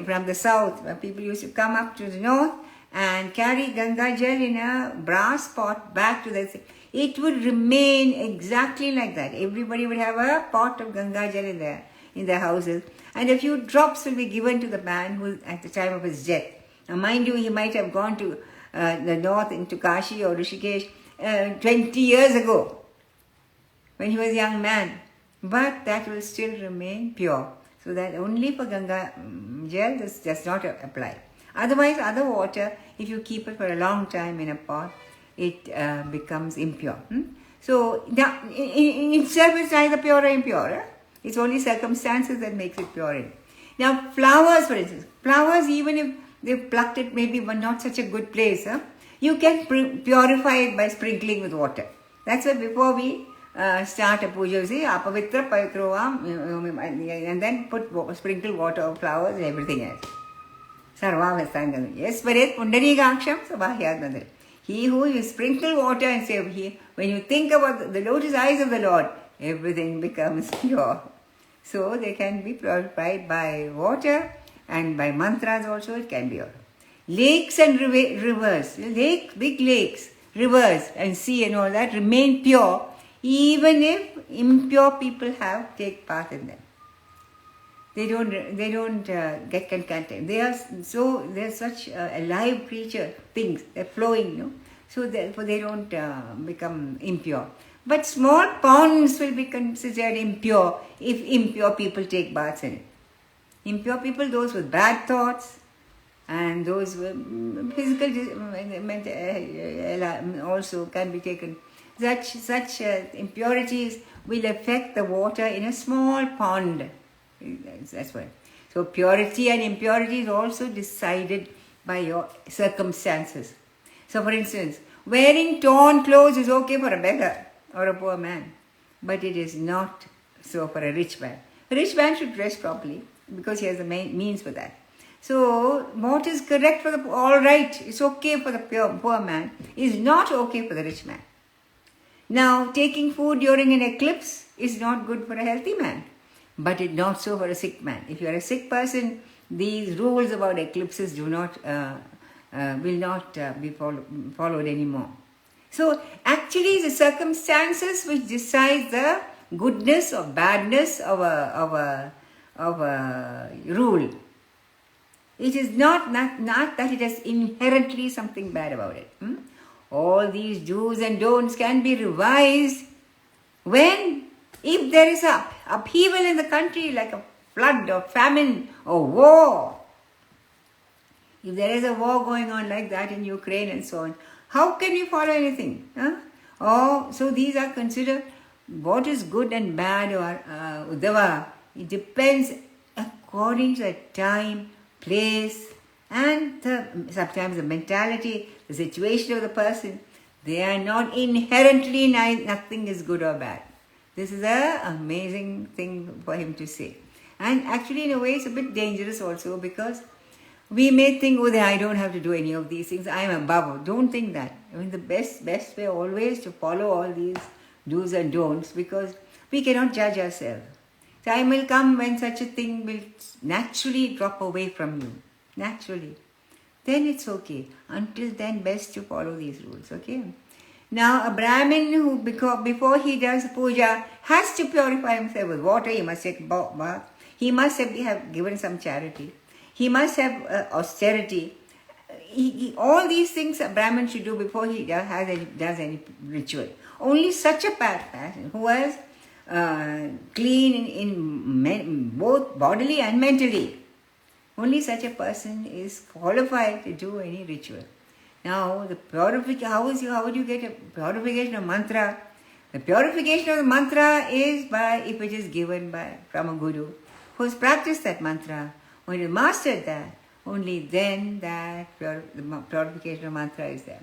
from the south, people used to come up to the north and carry Ganga gel in a brass pot back to the... It would remain exactly like that. Everybody would have a pot of Ganga gel in their houses, and a few drops will be given to the man who at the time of his death. Now, mind you, he might have gone to the north into Kashi or Rishikesh 20 years ago when he was a young man, but that will still remain pure. So that only for Ganga gel this does not apply. Otherwise, other water, if you keep it for a long time in a pot, it becomes impure. So now, in itself it's neither pure or impure. It's only circumstances that makes it pure. Now flowers, for instance, even if they've plucked it maybe but not such a good place, you can purify it by sprinkling with water. That's why before we start a puja, you say apavitra pavitrovam, and then sprinkle water of flowers and everything else. Sarvavastangam. Yes, Paret Pundarigaksham Sabhahyadnadar. He who you sprinkle water and say, when you think about the lotus eyes of the Lord, everything becomes pure. So they can be purified by water and by mantras also it can be pure. Lakes and rivers, big lakes, rivers and sea and all that remain pure even if impure people take part in them. They don't get contented. They're such alive creature things. They're flowing, so therefore they don't become impure. But small ponds will be considered impure if impure people take baths in it. Impure people, those with bad thoughts, and those with physical also can be taken. Such impurities will affect the water in a small pond. That's why. So purity and impurity is also decided by your circumstances. So for instance, wearing torn clothes is okay for a beggar or a poor man, but it is not so for a rich man. A rich man should dress properly because he has the means for that. So what is correct for all right, it's okay for the poor man, is not okay for the rich man. Now, taking food during an eclipse is not good for a healthy man, but it's not so for a sick man. If you are a sick person, these rules about eclipses will not be followed anymore. So, actually, the circumstances which decide the goodness or badness of a rule. It is not that it has inherently something bad about it. All these do's and don'ts can be revised if there is a upheaval in the country, like a flood or famine or war. If there is a war going on like that in Ukraine and so on, how can you follow anything? So these are considered what is good and bad or Udhhava. It depends according to the time, place, and sometimes the mentality, the situation of the person. They are not inherently nothing is good or bad. This is an amazing thing for him to say. And actually, in a way, it's a bit dangerous also, because we may think, I don't have to do any of these things. I am above. Don't think that. I mean, the best way always to follow all these do's and don'ts, because we cannot judge ourselves. Time will come when such a thing will naturally drop away from you. Naturally. Then it's okay. Until then, best to follow these rules. Okay. Now, a Brahmin who, before he does puja, has to purify himself with water. He must take bath. He must have given some charity. He must have austerity. All these things a Brahmin should do before he does any ritual. Only such a person who is clean in both bodily and mentally, only such a person is qualified to do any ritual. Now, the how would you get a purification of mantra? The purification of the mantra is if it is given from a guru who has practiced that mantra, when you mastered that, only then the purification of mantra is there.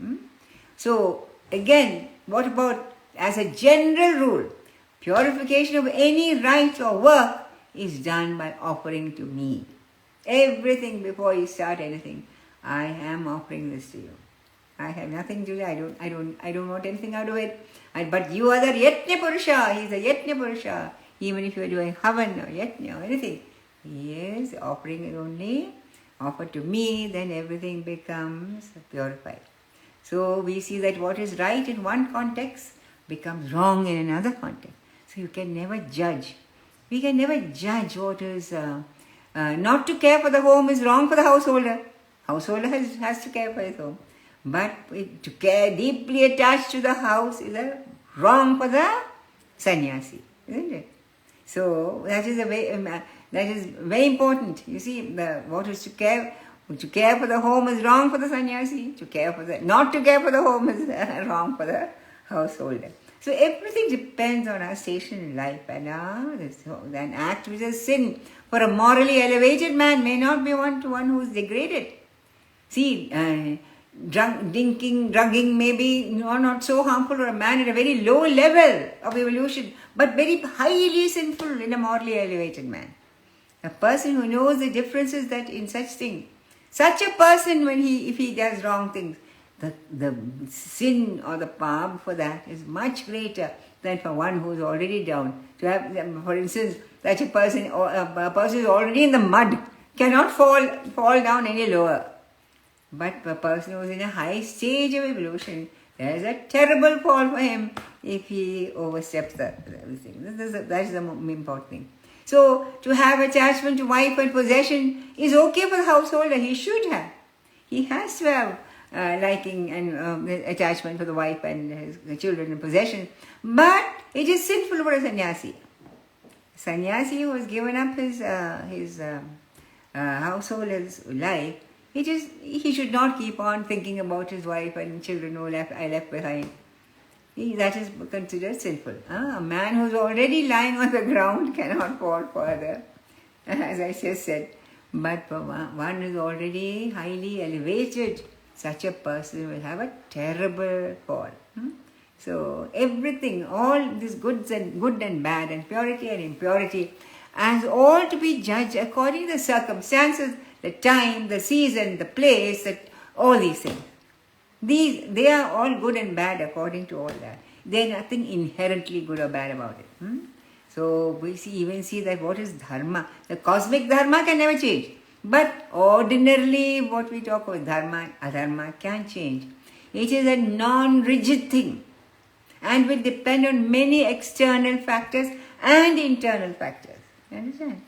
So, again, what about as a general rule? Purification of any rite or work is done by offering to me. Everything before you start anything, I am offering this to you. I have nothing to do. I don't want anything out of it. But you are the Yajna Purusha. He is the Yajna Purusha. Even if you are doing Havan or Yajna or anything, he is offering it only. Offer to me, then everything becomes purified. So we see that what is right in one context becomes wrong in another context. So you can never judge. We can never judge what is... not to care for the home is wrong for the householder. Householder has to care for his home. But to care deeply attached to the house is wrong for the sannyasi, isn't it? So that is very important. You see, what is to care for the home is wrong for the sannyasi. Not to care for the home is wrong for the householder. So everything depends on our station in life, and an act which is sin for a morally elevated man may not be one who is degraded. See, drugging may be not so harmful for a man at a very low level of evolution, but very highly sinful in a morally elevated man. A person who knows the differences that in such things, such a person, if he does wrong things, the sin or the palm for that is much greater than for one who is already down. To have, for instance, such a person who is already in the mud cannot fall down any lower. But a person who is in a high stage of evolution, There is a terrible fall for him if he oversteps that thing. That is the important thing. So, to have attachment to wife and possession is okay for the householder. He should have. He has to have liking and attachment for the wife and the children and possession. But it is sinful for a sannyasi. Sannyasi who has given up his householder's life, he should not keep on thinking about his wife and children who I left behind. That is considered sinful. A man who is already lying on the ground cannot fall further, as I just said. But for one who is already highly elevated, such a person will have a terrible fall. So everything, all these good and bad, and purity and impurity, as all to be judged according to the circumstances, the time, the season, the place, all these things. They are all good and bad according to all that. There is nothing inherently good or bad about it. So we even see that what is dharma. The cosmic dharma can never change. But ordinarily what we talk about dharma, adharma can change. It is a non-rigid thing and will depend on many external factors and internal factors. You understand?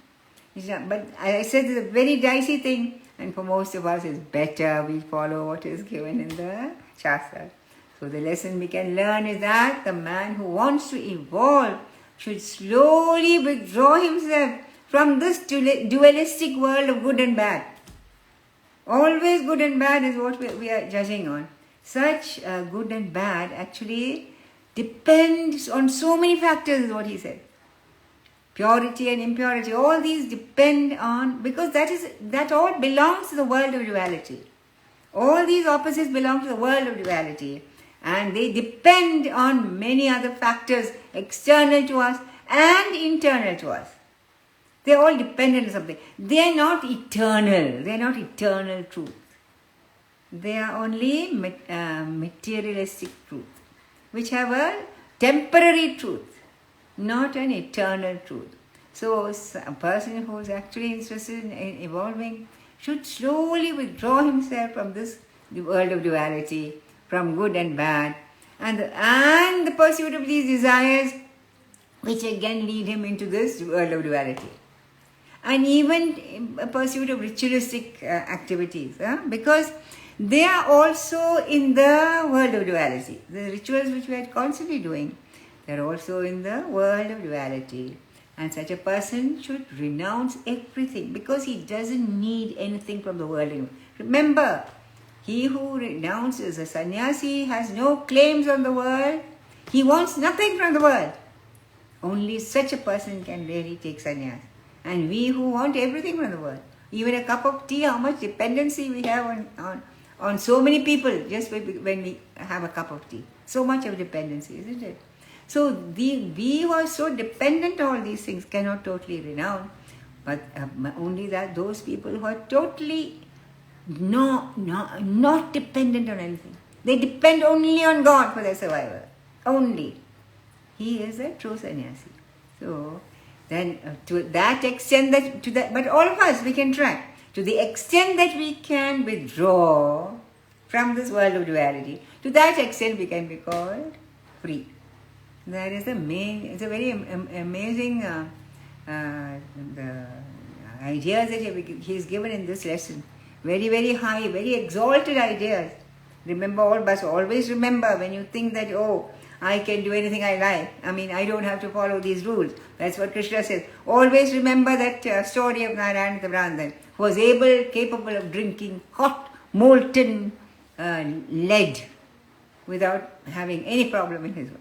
But as I said, it's a very dicey thing, and for most of us it's better we follow what is given in the Shastra. So the lesson we can learn is that the man who wants to evolve should slowly withdraw himself from this dualistic world of good and bad. Always good and bad is what we are judging on. Such good and bad actually depends on so many factors, is what he said. Purity and impurity, all these depend on, because that all belongs to the world of duality. All these opposites belong to the world of duality, and they depend on many other factors external to us and internal to us. They are all dependent on something. They are not eternal. They are not eternal truth. They are only materialistic truth, which have a temporary truth, not an eternal truth. So a person who is actually interested in evolving should slowly withdraw himself from the world of duality, from good and bad, and the pursuit of these desires, which again lead him into this world of duality. And even a pursuit of ritualistic activities, because they are also in the world of duality. The rituals which we are constantly doing, they are also in the world of duality. And such a person should renounce everything, because he doesn't need anything from the world. Remember, he who renounces a sannyasi has no claims on the world. He wants nothing from the world. Only such a person can really take sannyas. And we who want everything from the world, even a cup of tea, how much dependency we have on so many people just when we have a cup of tea. So much of dependency, isn't it? So we who are so dependent on all these things cannot totally renounce, but only that those people who are totally not dependent on anything. They depend only on God for their survival. Only. He is a true sannyasi. So then to that extent, but all of us, we can try. To the extent that we can withdraw from this world of duality, to that extent we can be called free. That is it's a very amazing the ideas that he is given in this lesson. Very, very high, very exalted ideas. Remember, all of us always remember when you think that, I can do anything I like. I don't have to follow these rules. That's what Krishna says. Always remember that story of Narayana the Brahman, who was capable of drinking hot, molten lead without having any problem in his life.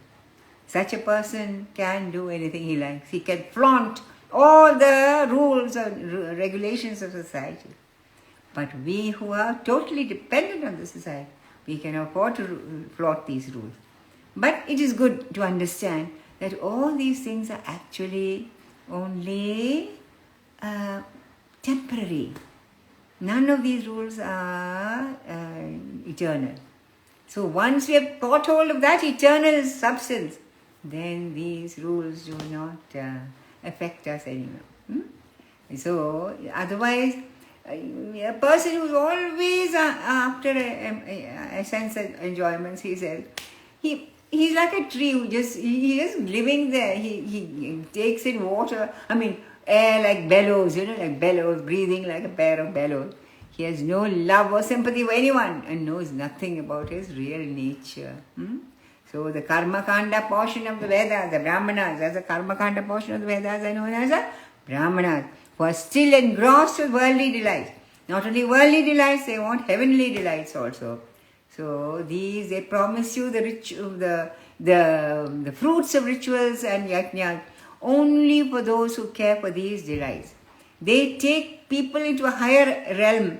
Such a person can do anything he likes. He can flaunt all the rules and regulations of society. But we who are totally dependent on the society, we can afford to flaunt these rules. But it is good to understand that all these things are actually only temporary. None of these rules are eternal. So once we have caught hold of that eternal substance, then these rules do not affect us anymore. So otherwise, A person who's always after a sense of enjoyments, he says, he's like a tree who he is living there. He takes in water, air like bellows, like bellows, breathing like a pair of bellows. He has no love or sympathy for anyone and knows nothing about his real nature. So the Karma Kanda portion of the Vedas, the Brahmanas, as the Karma Kanda portion of the Vedas are known as the Brahmanas, who are still engrossed with worldly delights. Not only worldly delights, they want heavenly delights also. So they promise you the fruits of rituals and yajnas only for those who care for these delights. They take people into a higher realm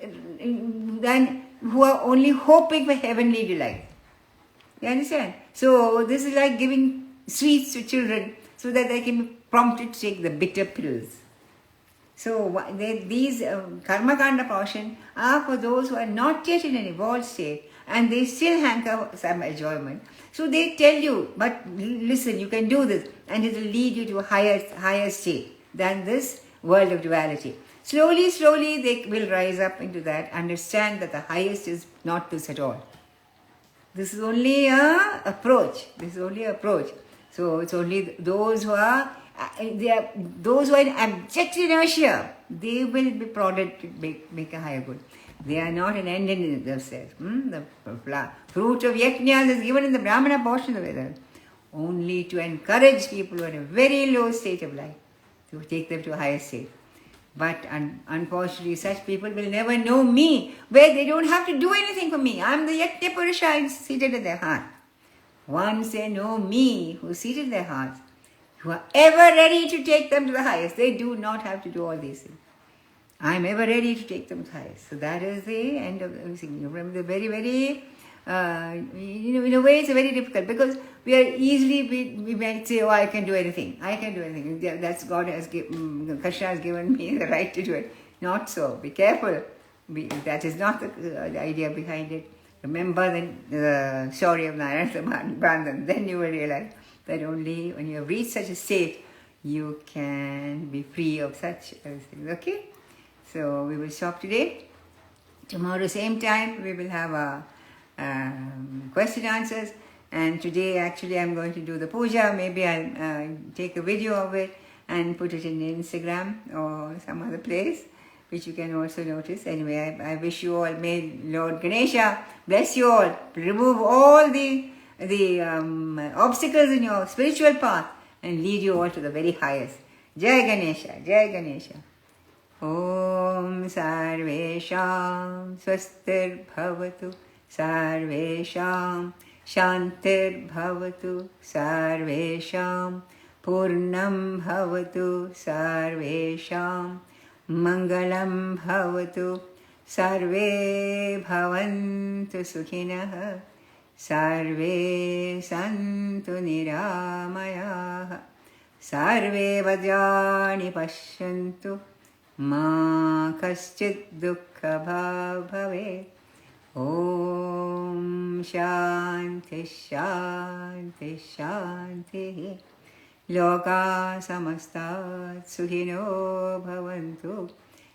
than who are only hoping for heavenly delight. You understand? So this is like giving sweets to children so that they can be prompted to take the bitter pills. So these karma kanda portion are for those who are not yet in an evolved state and they still hanker for some enjoyment. So they tell you, but listen, you can do this and it will lead you to a higher state than this world of duality. Slowly they will rise up into that, understand that the highest is not this at all. This is only an approach. So it's only those who are in abject inertia, they will be prodded to make a higher good. They are not an end in themselves. The fruit of yajnas is given in the Brahmana portion of Vedas only to encourage people who are in a very low state of life, to take them to a higher state. But unfortunately, such people will never know me, where they don't have to do anything for me. I am the Yajna Purusha seated in their heart. Once they know me, who is seated in their hearts, who are ever ready to take them to the highest, they do not have to do all these things. I am ever ready to take them to the highest. So that is the end of everything. Remember, the very, very, in a way it's very difficult because we are we might say, I can do anything. That's God has given, Krishna has given me the right to do it. Not so. Be careful. That is not the idea behind it. Remember the story of Narayana Brandhan. Then you will realize that only when you have reached such a state, you can be free of such things. Okay? So we will stop today. Tomorrow same time we will have a question answers. And today actually I'm going to do the puja. Maybe I'll take a video of it and put it in Instagram or some other place, which you can also notice. Anyway, I wish you all, may Lord Ganesha bless you all, remove all the obstacles in your spiritual path and lead you all to the very highest. Jai Ganesha, Jai Ganesha. Om Sarvesham Swastir Bhavatu Sarvesham Shantir Bhavatu Sarvesham Purnam Bhavatu Sarvesham Mangalam Bhavatu Sarve Bhavantu Sukhinah Sarve Santu Niramayah Sarve Vajrani Pashyantu Ma Kaschit Dukkha Bhave Om Shanti Shanti Shanti Loka Samasta Sukhino Bhavantu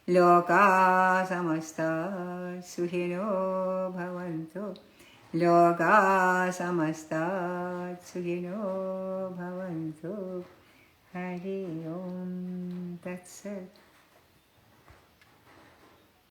Loka Samasta Sukhino Bhavantu Loka Samasta Sukhino Bhavantu Hari Om Tat Sat.